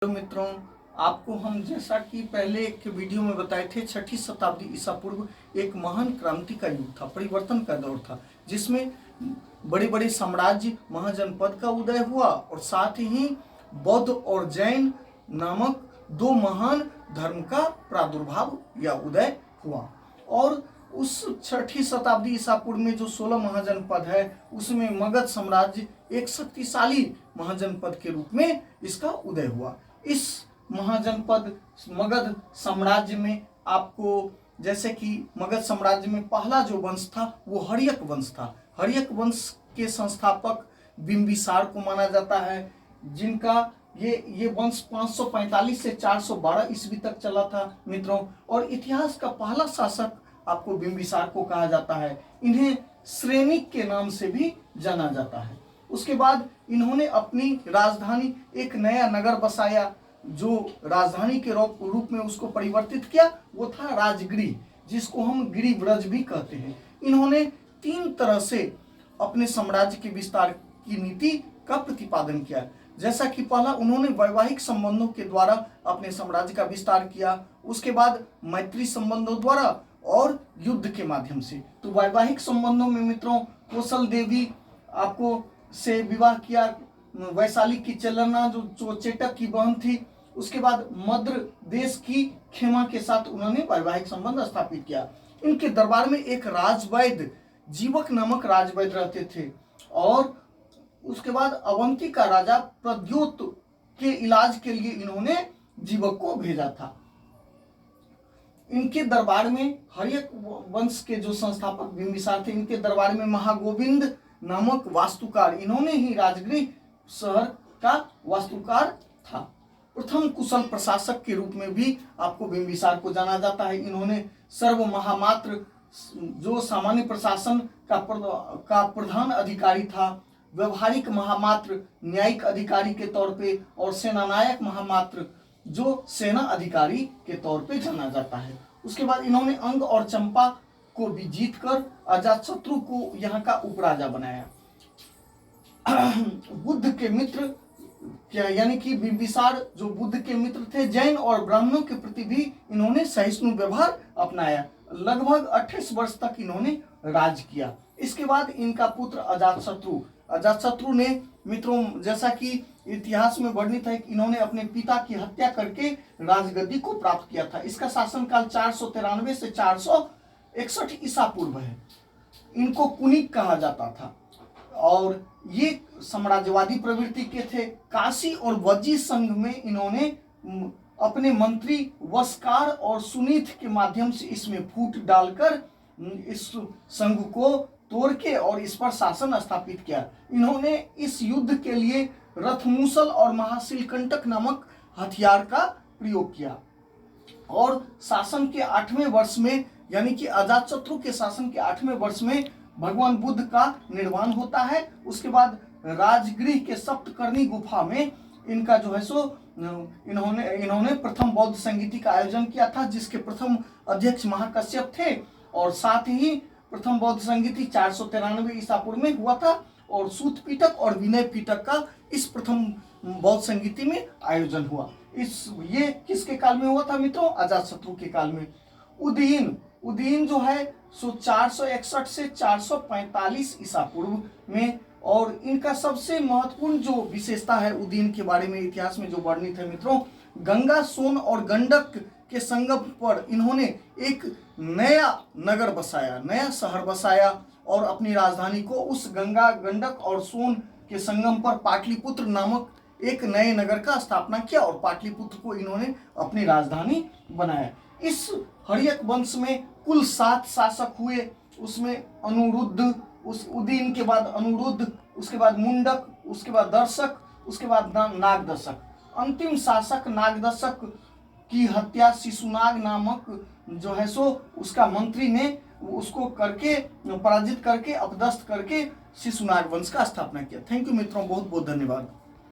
Hello मित्रों, आपको हम जैसा कि पहले एक वीडियो में बताए थे, छठी शताब्दी ईसा पूर्व एक महान क्रांति का युग था, परिवर्तन का दौर था, जिसमें बड़े बड़े साम्राज्य महाजनपद का उदय हुआ और साथ ही बौद्ध और जैन नामक दो महान धर्म का प्रादुर्भाव या उदय हुआ। और उस छठी शताब्दी ईसा पूर्व में जो 16 महाजनपद है, उसमें मगध साम्राज्य एक शक्तिशाली महाजनपद के रूप में इसका उदय हुआ। इस महाजनपद मगध साम्राज्य में आपको जैसे कि मगध साम्राज्य में पहला जो वंश था वो हर्यक वंश था। हर्यक वंश के संस्थापक बिंबिसार को माना जाता है, जिनका ये वंश 545 से 412 ईस्वी तक चला था मित्रों। और इतिहास का पहला शासक आपको बिंबिसार को कहा जाता है। इन्हें श्रेनिक के नाम से भी जाना जाता है। उसके बाद इन्होंने अपनी राजधानी एक नया नगर बसाया, जो राजधानी के रूप में उसको परिवर्तित किया, वो था राजगिरी, जिसको हम गिरिव्रज भी कहते हैं। इन्होंने 3 तरह से अपने साम्राज्य के विस्तार की नीति का प्रतिपादन किया। जैसा कि पहला, उन्होंने वैवाहिक संबंधों के द्वारा अपने साम्राज्य का विस्तार किया। उसके बाद मैत्री संबंधों द्वारा और युद्ध के माध्यम से। तो वैवाहिक संबंधों में मित्रों, कौशल देवी आपको से विवाह किया, वैशाली की चलना जो चेटक की बहन थी। उसके बाद मद्र देश की खेमा के साथ उन्होंने वैवाहिक संबंध स्थापित किया। इनके दरबार में एक राजवैद्य, जीवक नामक राजवैद्य रहते थे। और उसके बाद अवंती का राजा प्रद्योत के इलाज के लिए इन्होंने जीवक को भेजा था। इनके दरबार में हर्यक वंश के जो संस्थापक बिंबिसार थे, इनके दरबार में महागोविंद नामक वास्तुकार, इन्होंने ही राजगृह शहर का वास्तुकार था। प्रथम कुशल प्रशासक के रूप में भी आपको बिंबिसार को जाना जाता है। इन्होंने सर्व महामात्र, जो सामान्य प्रशासन का प्रधान अधिकारी था, व्यवहारिक महामात्र न्यायिक अधिकारी के तौर पे, और सेनानायक महामात्र जो सेना अधिकारी के तौर पे जाना जाता है। उसके बाद इन्होंने अंग और चंपा को भी जीतकर अजातशत्रु को यहाँ का उपराजा बनाया। बुद्ध के मित्र क्या, यानी कि बिंबिसार जो बुद्ध के मित्र थे, जैन और ब्राह्मणों के प्रति भी इन्होंने सहिष्णु व्यवहार अपनाया। लगभग 28 वर्ष तक इन्होंने राज किया। इसके बाद इनका पुत्र अजातशत्रु ने मित्रों, जैसा कि इतिहास में वर्णित है कि इन्होंने अपने पिता की हत्या करके राजगद्दी को प्राप्त किया था। इसका शासनकाल 493 से 461 ईसा पूर्व है। इनको कुनिक कहा जाता था और ये साम्राज्यवादी प्रवृत्ति के थे। काशी और वज्जी संघ में इन्होंने अपने मंत्री वस्कार और सुनीत के माध्यम से इसमें फूट डालकर इस संघ को तोड़ के और इस पर शासन स्थापित किया। इन्होंने इस युद्ध के लिए रथमूसल और महाशिलकंटक नामक हथियार का प्रयोग किया। और शासन के 8वें वर्ष में, यानी कि अजातशत्रु के शासन के 8वें वर्ष में भगवान बुद्ध का निर्वाण होता है। उसके बाद राजगृह के सप्तकर्णी गुफा में इनका जो है सो इन्होंने प्रथम बौद्ध संगीति का आयोजन किया था, जिसके प्रथम अध्यक्ष महाकश्यप थे। और साथ ही प्रथम बौद्ध संगीति 493 ईसा पूर्व में हुआ था। और सूत पीटक और विनय पीटक का इस प्रथम बौद्ध संगीति में आयोजन हुआ। ये किसके काल में हुआ था मित्रों? अजातशत्रु के काल में। उदयन जो है सो 461 से 445 ईसा पूर्व में। और इनका सबसे महत्वपूर्ण जो विशेषता है उदयन के बारे में इतिहास में जो वर्णित है मित्रों, गंगा, सोन और गंडक के संगम पर इन्होंने एक नया नगर बसाया, नया शहर बसाया और अपनी राजधानी को उस गंगा, गंडक और सोन के संगम पर पाटलिपुत्र नामक एक नए नगर का स्थापना किया और पाटलिपुत्र को इन्होंने अपनी राजधानी बनाया। इस हर्यक वंश में कुल 7 शासक हुए। उसमें अनुरुद्ध, उस उदयन के बाद अनुरुद्ध, उसके बाद मुंडक, उसके बाद दर्शक, उसके बाद नागदशक। अंतिम शासक नागदशक की हत्या शिशुनाग नामक जो है सो उसका मंत्री ने उसको करके पराजित करके अपदस्थ करके शिशुनाग वंश का स्थापना किया। थैंक यू मित्रों, बहुत बहुत धन्यवाद।